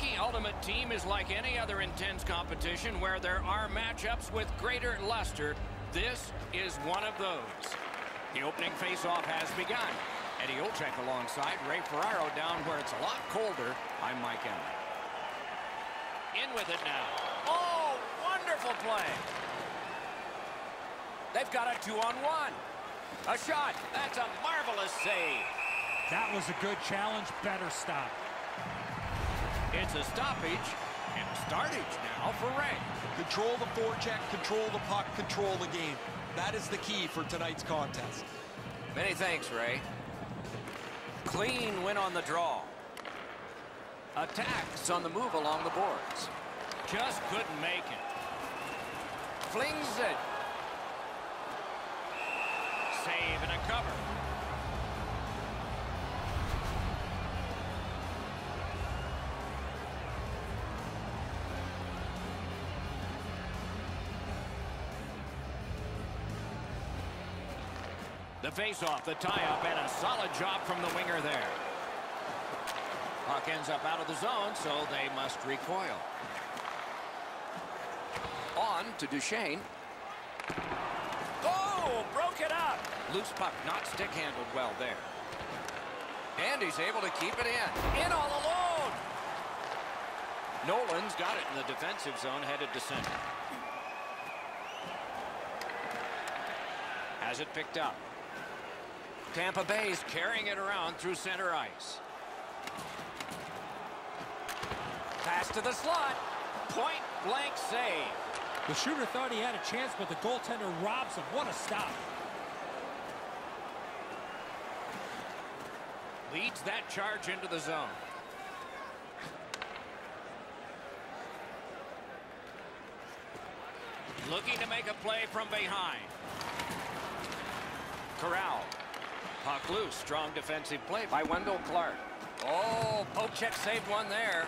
Hockey Ultimate Team is like any other intense competition where there are matchups with greater luster. This is one of those. The opening face-off has begun. Eddie Olczyk alongside Ray Ferraro down where it's a lot colder. I'm Mike Emmer. In with it now. Oh, wonderful play. They've got a 2-on-1. A shot. That's a marvelous save. That was a good challenge. Better stop. It's a stoppage and a startage now for Ray. Control the forecheck, control the puck, control the game. That is the key for tonight's contest. Many thanks, Ray. Clean win on the draw. Attacks on the move along the boards. Just couldn't make it. Flings it. Save and a cover. The face-off, the tie-up, and a solid job from the winger there. Puck ends up out of the zone, so they must recoil. On to Duchesne. Oh, broke it up. Loose puck, not stick-handled well there. And he's able to keep it in. In all alone. Nolan's got it in the defensive zone, headed to center. Has it picked up. Tampa Bay's carrying it around through center ice. Pass to the slot. Point-blank save. The shooter thought he had a chance, but the goaltender robs him. What a stop. Leads that charge into the zone. Looking to make a play from behind. Corral. Puck loose. Strong defensive play by Wendell Clark. Oh, Olczyk saved one there.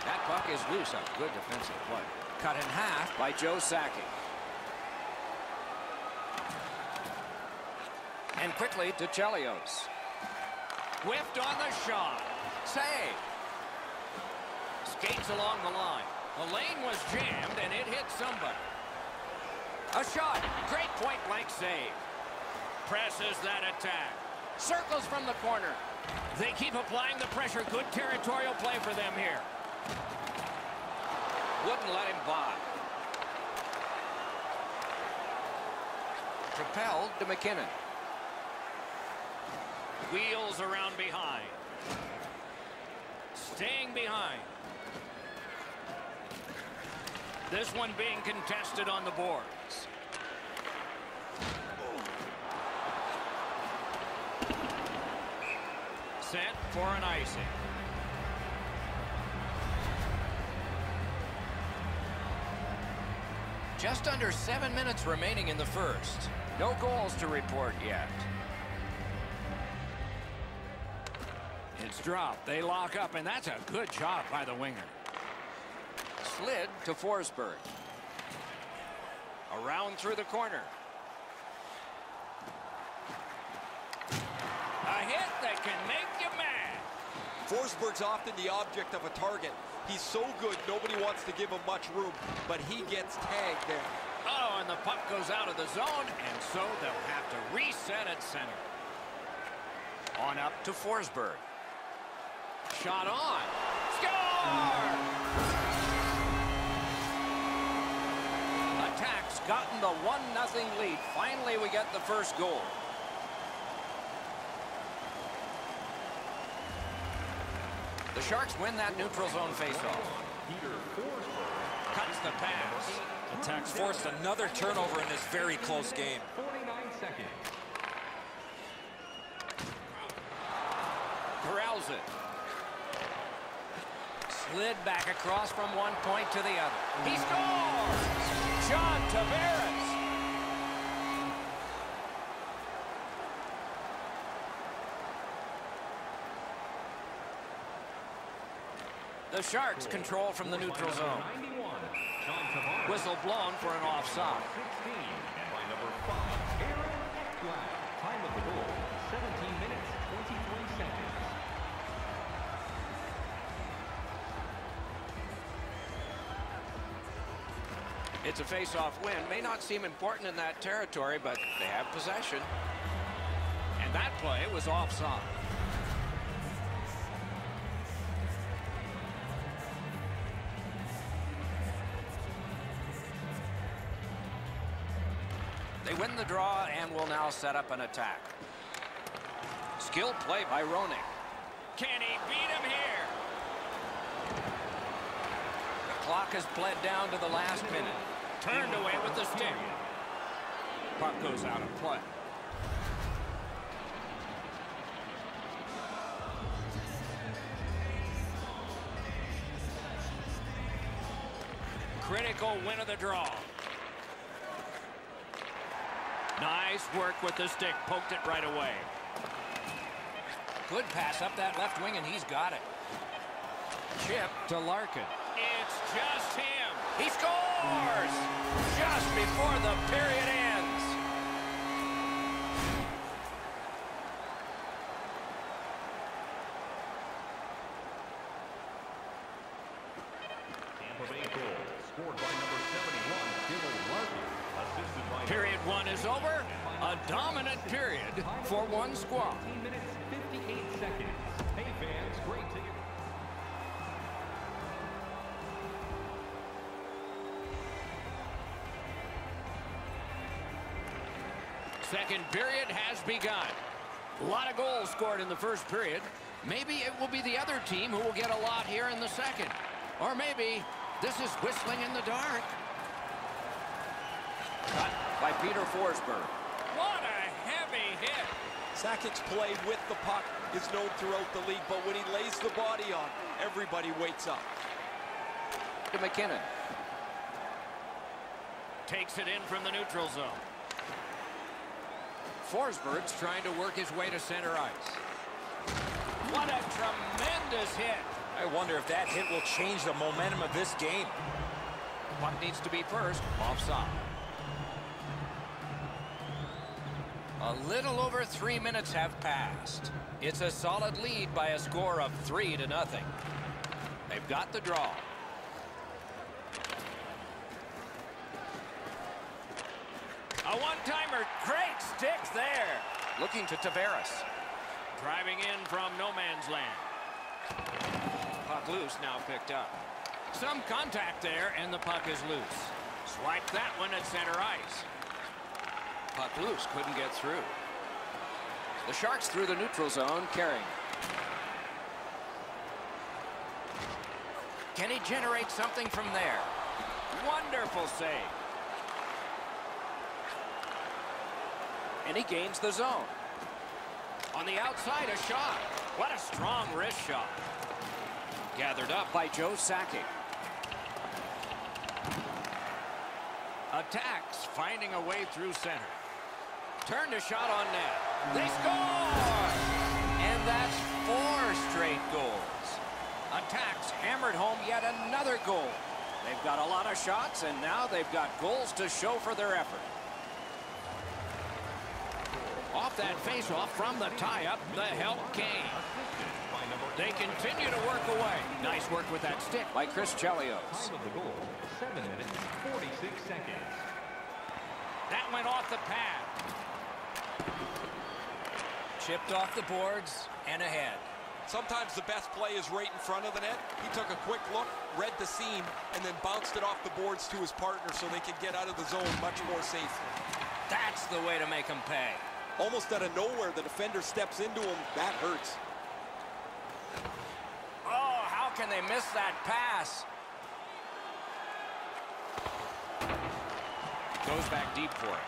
That puck is loose. A good defensive play. Cut in half by Joe Sakic. And quickly to Chelios. Whiffed on the shot. Save. Skates along the line. The lane was jammed and it hit somebody. A shot. Great point-blank save. Presses that attack. Circles from the corner. They keep applying the pressure. Good territorial play for them here. Wouldn't let him by. Propelled to McKinnon. Wheels around behind. Staying behind. This one being contested on the boards. Set for an icing. Just under 7 minutes remaining in the first. No goals to report yet. It's dropped. They lock up, and that's a good job by the winger. Slid to Forsberg. Around through the corner. A hit that can make you mad. Forsberg's often the object of a target. He's so good, nobody wants to give him much room, but he gets tagged there. Oh, and the puck goes out of the zone, and so they'll have to reset at center. On up to Forsberg. Shot on. Score! Attack's gotten the 1-0 lead. Finally, we get the first goal. The Sharks win that neutral zone faceoff. Cuts the pass. Attack's forced another turnover in this very close game. 49 seconds. Corrals it. Slid back across from one point to the other. He scores! John Tavares. The Sharks control from the neutral zone. Whistle blown for an offside. And by number 5, Aaron Ekblad. Time of the goal, 17 minutes, 23 seconds. It's a face-off win. May not seem important in that territory, but they have possession. And that play was offside. They win the draw and will now set up an attack. Skilled play by Roenick. Can he beat him here? The clock has bled down to the last minute. Turned away with the stick. Puck goes out of play. Critical win of the draw. Nice work with the stick. Poked it right away. Good pass up that left wing, and he's got it. Chip to Larkin. It's just him. He scores! Just before the period ends. Tampa Bay goal scored by number 71, Dylan Larkin. Assisted by Period one is over. A dominant period for one squad. 18 minutes, 58 seconds. Hey fans, great ticket. Second period has begun. A lot of goals scored in the first period. Maybe it will be the other team who will get a lot here in the second. Or maybe this is whistling in the dark. Cut by Peter Forsberg. What a heavy hit. Sakic's play with the puck is known throughout the league, but when he lays the body on, everybody wakes up. To McKinnon. Takes it in from the neutral zone. Forsberg's trying to work his way to center ice. What a tremendous hit. I wonder if that hit will change the momentum of this game. Puck needs to be first. Offside. A little over 3 minutes have passed. It's a solid lead by a score of 3-0. They've got the draw. A one-timer. Great sticks there. Looking to Tavares. Driving in from no man's land. Puck loose, now picked up. Some contact there, and the puck is loose. Swipe that one at center ice. Puck loose, couldn't get through. The Sharks through the neutral zone, carrying. Can he generate something from there? Wonderful save. And he gains the zone. On the outside, a shot. What a strong wrist shot. Gathered up by Joe Sakic. Attacks, finding a way through center. Turned a shot on net. They score! And that's 4 straight goals. Attacks hammered home yet another goal. They've got a lot of shots, and now they've got goals to show for their effort. Off that face-off from the tie-up, the help came. They continue to work away. Nice work with that stick by Chris Chelios. Time of the goal, 7 minutes, 46 seconds. That went off the pad. Chipped off the boards and ahead. Sometimes the best play is right in front of the net. He took a quick look, read the seam, and then bounced it off the boards to his partner so they could get out of the zone much more safely. That's the way to make them pay. Almost out of nowhere, the defender steps into him. That hurts. Oh, how can they miss that pass? Goes back deep for it.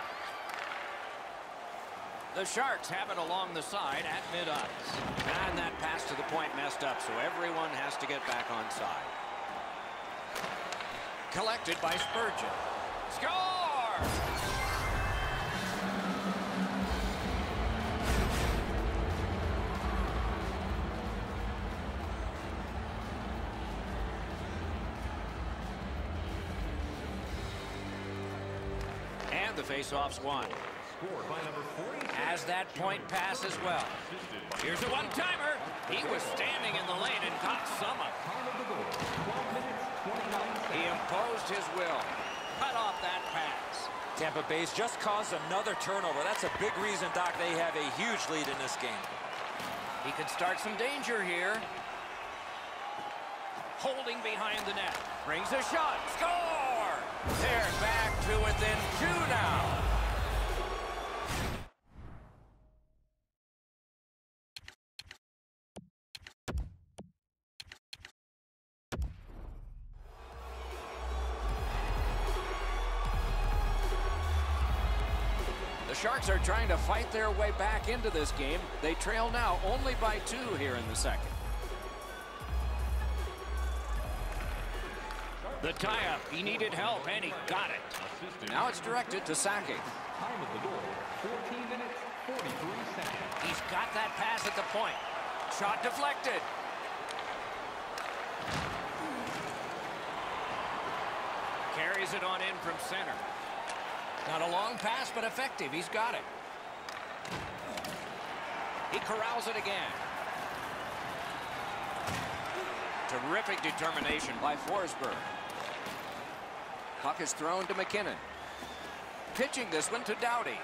The Sharks have it along the side at mid-ice. And that pass to the point messed up, so everyone has to get back on side. Collected by Spurgeon. Score! And the face-off's won. Scored by number 46. As that point pass as well. Here's a one-timer. He was standing in the lane and caught some of it. Time of the goal, 12 minutes, 29 seconds. He imposed his will. cut off that pass. Tampa Bay's just caused another turnover. That's a big reason, Doc, they have a huge lead in this game. He could start some danger here. Holding behind the net. Brings a shot. Score! They're back to within 2 now. The Sharks are trying to fight their way back into this game. They trail now only by 2 here in the second. The tie-up. He needed help, and he got it. Now it's directed to Sakic. Time of the goal, 14 minutes, 43 seconds. He's got that pass at the point. Shot deflected. Carries it on in from center. Not a long pass, but effective. He's got it. He corrals it again. Terrific determination by Forsberg. Puck is thrown to McKinnon. Pitching this one to Doughty.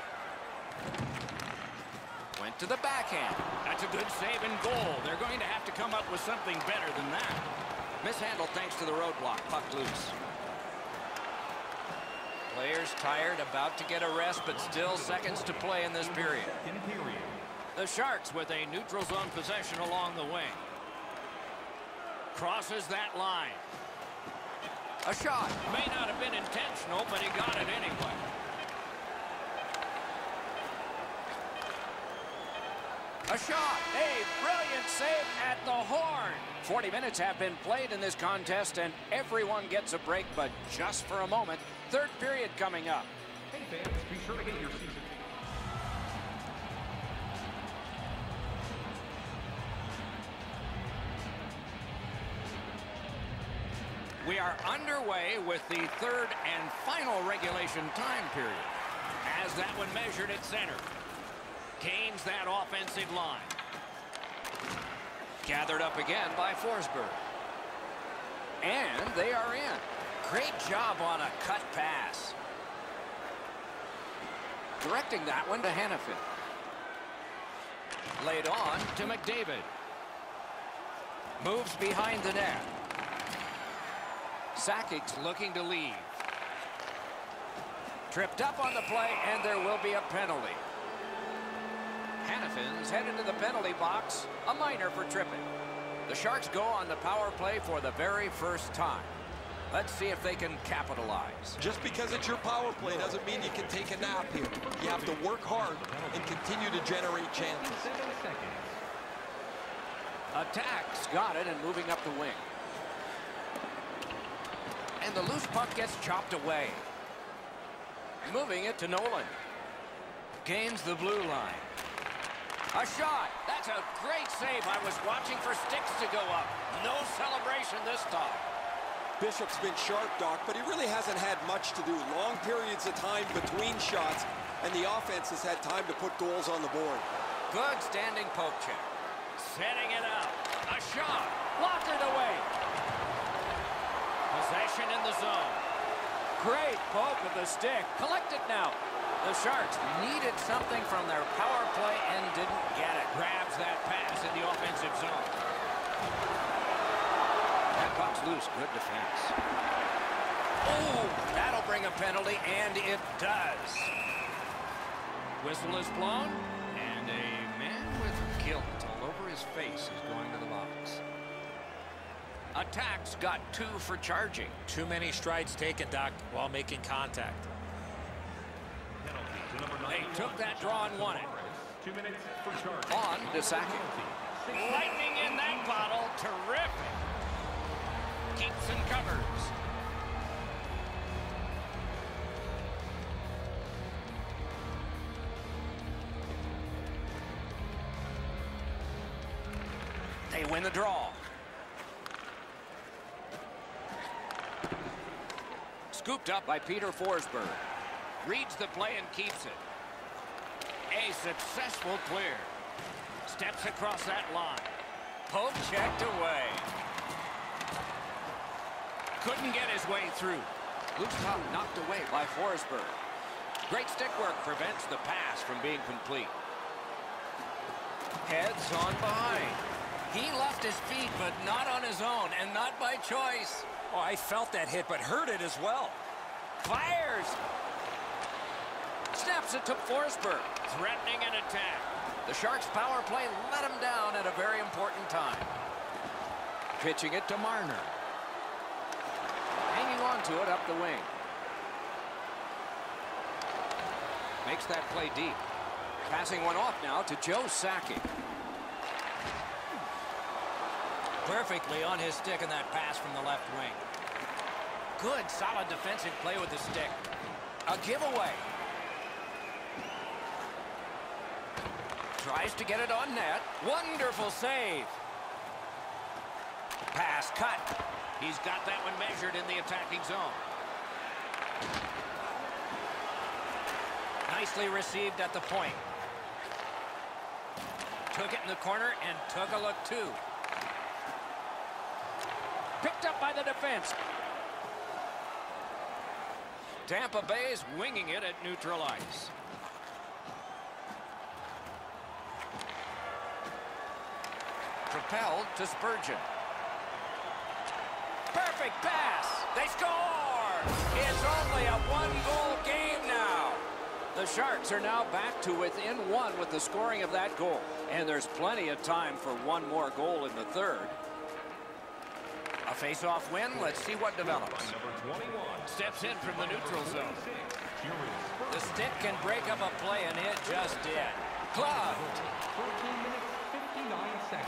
Went to the backhand. That's a good save and goal. They're going to have to come up with something better than that. Mishandled thanks to the roadblock. Puck loose. Players tired, about to get a rest, but still seconds to play in this period. The Sharks with a neutral zone possession along the wing. Crosses that line. A shot. May not have been intentional, but he got it anyway. A shot. A brilliant save at the horn. 40 minutes have been played in this contest, and everyone gets a break, but just for a moment. Third period coming up. Hey fans, be sure to get your season ticket. We are underway with the third and final regulation time period. As that one measured at center. Gains that offensive line. Gathered up again by Forsberg. And they are in. Great job on a cut pass. Directing that one to Hannafin. Laid on to McDavid. Moves behind the net. Sakic's looking to leave. Tripped up on the play, and there will be a penalty. Hannafin's headed to the penalty box. A minor for tripping. The Sharks go on the power play for the very first time. Let's see if they can capitalize. Just because it's your power play doesn't mean you can take a nap here. You have to work hard and continue to generate chances. 7 seconds. Attacks got it and moving up the wing. And the loose puck gets chopped away. Moving it to Nolan. Gains the blue line. A shot. That's a great save. I was watching for sticks to go up. No celebration this time. Bishop's been sharp, Doc, but he really hasn't had much to do. Long periods of time between shots, and the offense has had time to put goals on the board. Good standing poke check. Setting it up. A shot. Blockered away. Possession in the zone. Great poke with the stick. Collect it now. The Sharks needed something from their power play and didn't get it. Grabs that pass in the offensive zone. That puck's loose. Good defense. Oh, that'll bring a penalty, and it does. Whistle is blown, and a man with guilt all over his face is going to the box. Attacks got 2 for charging. Too many strides taken, Doc, while making contact. They took that draw and won it. 2 minutes for charge. On to Sakic. Lightning in that bottle. Terrific. Keeps and covers. They win the draw. Scooped up by Peter Forsberg. Reads the play and keeps it. A successful clear. Steps across that line. Poke checked away. Couldn't get his way through. Loose puck knocked away by Forsberg. Great stick work prevents the pass from being complete. Heads on behind. He left his feet, but not on his own, and not by choice. Oh, I felt that hit, but heard it as well. Fires. Snaps it to Forsberg. Threatening an attack. The Sharks' power play let him down at a very important time. Pitching it to Marner. Hanging on to it up the wing. Makes that play deep. Passing one off now to Joe Sakic. Perfectly on his stick in that pass from the left wing. Good, solid defensive play with the stick. A giveaway. Tries to get it on net. Wonderful save. Pass cut. He's got that one measured in the attacking zone. Nicely received at the point. Took it in the corner and took a look too. Picked up by the defense. Tampa Bay's winging it at neutral ice. Propelled to Spurgeon. Perfect pass. They score! It's only a one-goal game now. The Sharks are now back to within one with the scoring of that goal. And there's plenty of time for one more goal in the third. A face-off win. Let's see what develops. Steps in from the neutral zone. The stick can break up a play, and it just did. Clubbed.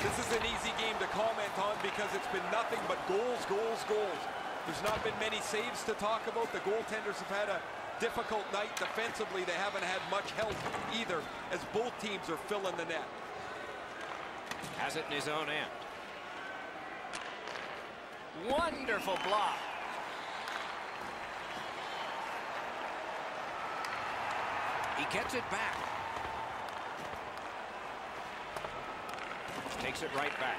This is an easy game to comment on because it's been nothing but goals, goals, goals. There's not been many saves to talk about. The goaltenders have had a difficult night. Defensively, they haven't had much help either, as both teams are filling the net. Has it in his own end. Wonderful block. He gets it back. Takes it right back.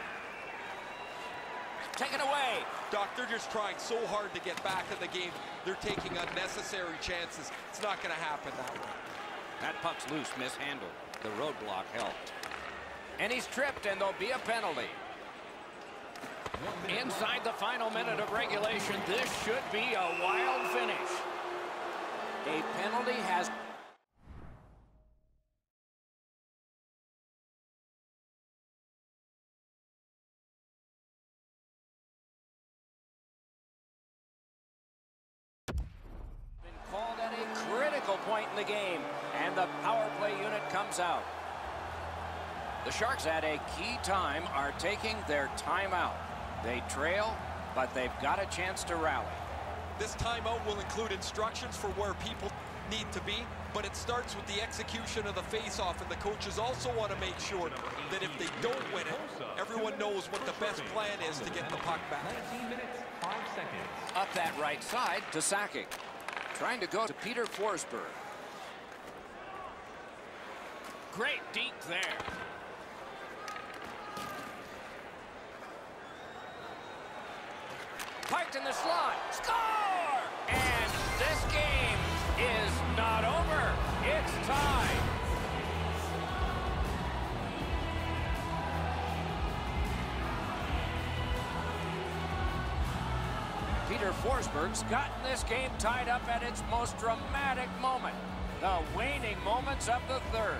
Taken away. Doc, they're just trying so hard to get back in the game. They're taking unnecessary chances. It's not going to happen that way. That puck's loose, mishandled. The roadblock helped. And he's tripped, and there'll be a penalty. Inside the final minute of regulation, this should be a wild finish. A penalty has... called at a critical point in the game, and the power play unit comes out. The Sharks at a key time are taking their timeout. They trail, but they've got a chance to rally. This timeout will include instructions for where people need to be, but it starts with the execution of the face-off, and the coaches also want to make sure that if they don't win it, everyone knows what the best plan is to get the puck back. 19 minutes, 5 seconds. Up that right side to Sakic. Trying to go to Peter Forsberg. Great deep there. Parked in the slot. Score! And this game is not over. It's tied. Peter Forsberg's gotten this game tied up at its most dramatic moment. The waning moments of the third.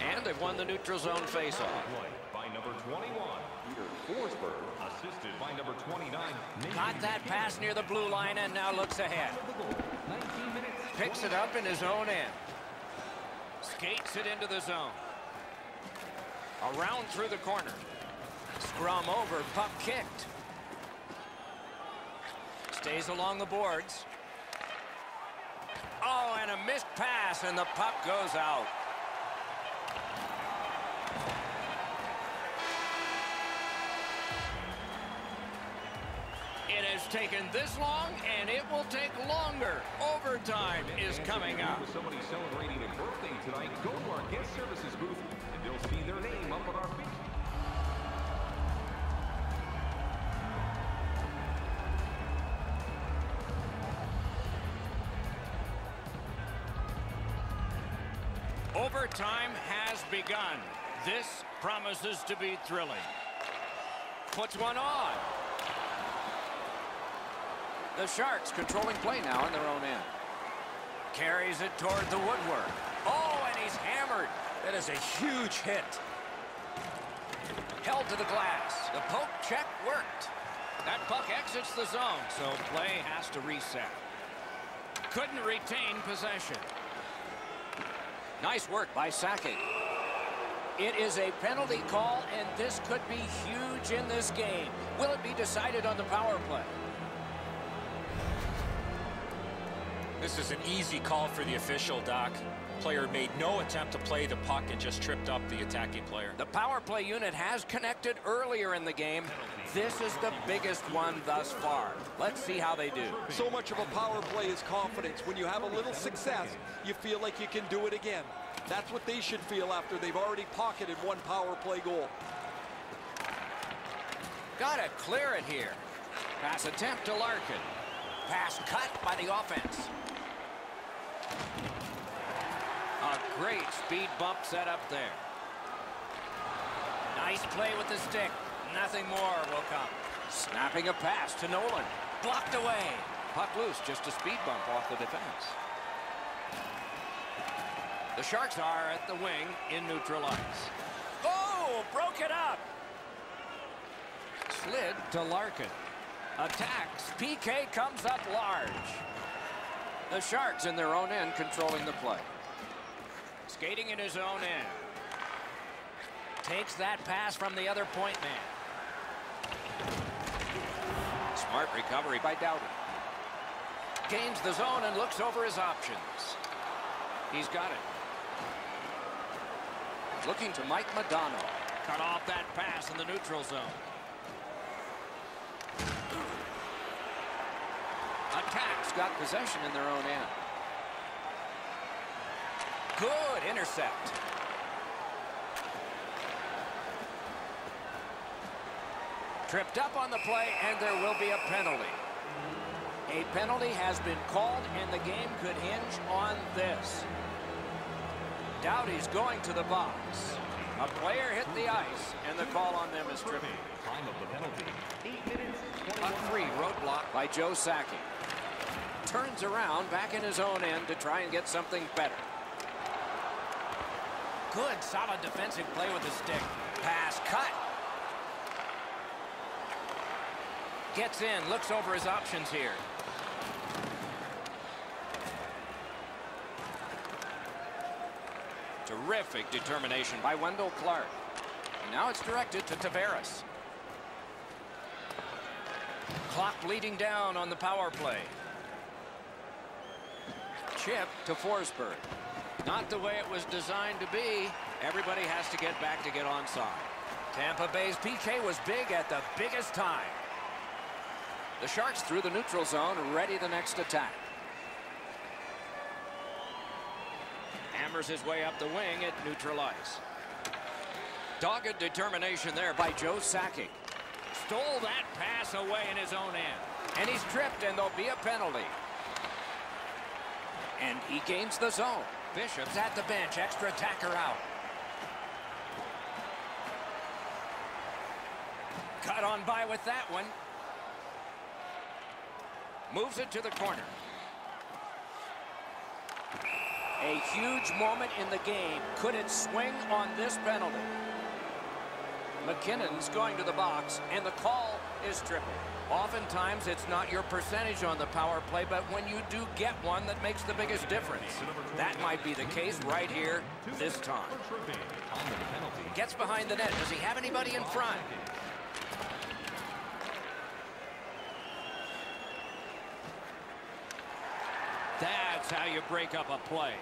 And they've won the neutral zone faceoff. By number 21, Peter Forsberg, assisted by number 29. Got that pass near the blue line and now looks ahead. 19 minutes. Picks it up in his own end. Skates it into the zone. Around through the corner. Scrum over, puck kicked. Stays along the boards. Oh, and a missed pass, and the puck goes out. It has taken this long, and it will take longer. Overtime is coming up. For somebody celebrating a birthday tonight, go to our guest services booth, and they'll see their name up on our feet. Overtime has begun. This promises to be thrilling. Puts one on. The Sharks controlling play now in their own end. Carries it toward the woodwork. Oh, and he's hammered. That is a huge hit. Held to the glass. The poke check worked. That puck exits the zone, so play has to reset. Couldn't retain possession. Nice work by Sakic. It is a penalty call, and this could be huge in this game. Will it be decided on the power play? This is an easy call for the official, Doc. Player made no attempt to play the puck and just tripped up the attacking player. The power play unit has connected earlier in the game. This is the biggest one thus far. Let's see how they do. So much of a power play is confidence. When you have a little success, you feel like you can do it again. That's what they should feel after they've already pocketed one power play goal. Gotta clear it here. Pass attempt to Larkin. Pass cut by the offense. A great speed bump set up there. Nice play with the stick. Nothing more will come. Snapping a pass to Nolan. Blocked away. Puck loose, just a speed bump off the defense. The Sharks are at the wing in neutral ice. Oh, broke it up. Slid to Larkin. Attacks. PK comes up large. The Sharks in their own end controlling the play. Skating in his own end. Takes that pass from the other point man. Smart recovery by Doughty. Gains the zone and looks over his options. He's got it. Looking to Mike Modano. Cut off that pass in the neutral zone. Attacks got possession in their own end. Good intercept. Tripped up on the play, and there will be a penalty. A penalty has been called, and the game could hinge on this. Doughty's going to the box. A player hit the ice, and the call on them is tripping. Time of the penalty, 8 minutes, A free roadblock by Joe Sakic. Turns around back in his own end to try and get something better. Good, solid defensive play with the stick. Pass cut. Gets in, looks over his options here. Terrific determination by Wendell Clark. And now it's directed to Tavares. Clock bleeding down on the power play. Chip to Forsberg. Not the way it was designed to be. Everybody has to get back to get onside. Tampa Bay's PK was big at the biggest time. The Sharks through the neutral zone, ready the next attack. Hammers his way up the wing at neutral ice. Dogged determination there by Joe Sakic. Stole that pass away in his own end. And he's tripped, and there'll be a penalty. And he gains the zone. Bishop's at the bench. Extra attacker out. Cut on by with that one. Moves it to the corner. A huge moment in the game. Could it swing on this penalty? McKinnon's going to the box, and the call is tripping. Oftentimes, it's not your percentage on the power play, but when you do get one, that makes the biggest difference. That might be the case right here this time. Gets behind the net. Does he have anybody in front? That's how you break up a play.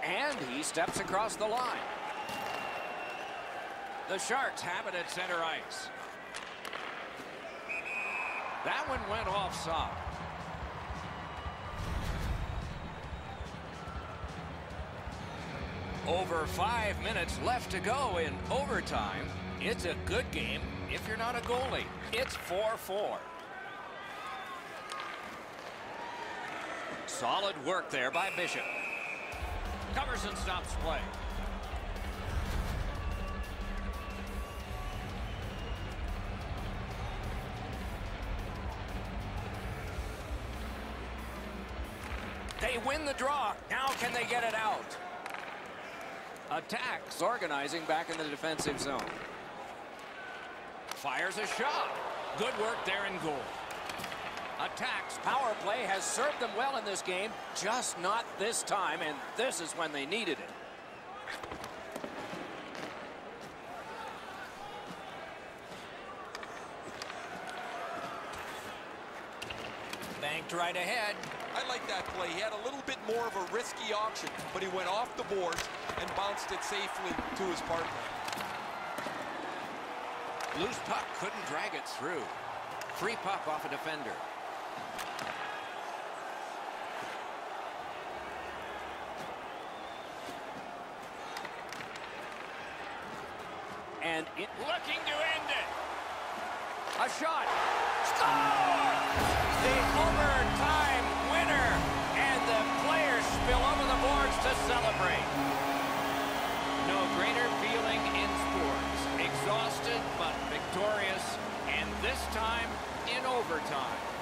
And he steps across the line. The Sharks have it at center ice. That one went offside. Over 5 minutes left to go in overtime. It's a good game if you're not a goalie. It's 4-4. Solid work there by Bishop. Covers and stops play. They win the draw. Now can they get it out? Attacks organizing back in the defensive zone. Fires a shot. Good work there in goal. Attacks. Power play has served them well in this game, just not this time, and this is when they needed it. Banked right ahead. I like that play. He had a little bit more of a risky option, but he went off the boards and bounced it safely to his partner. Loose puck, couldn't drag it through. Free puck off a defender. And it looking to end it. A shot. Score! The overtime winner. And the players spill over the boards to celebrate. No greater feeling in sports. Exhausted but victorious. And this time in overtime.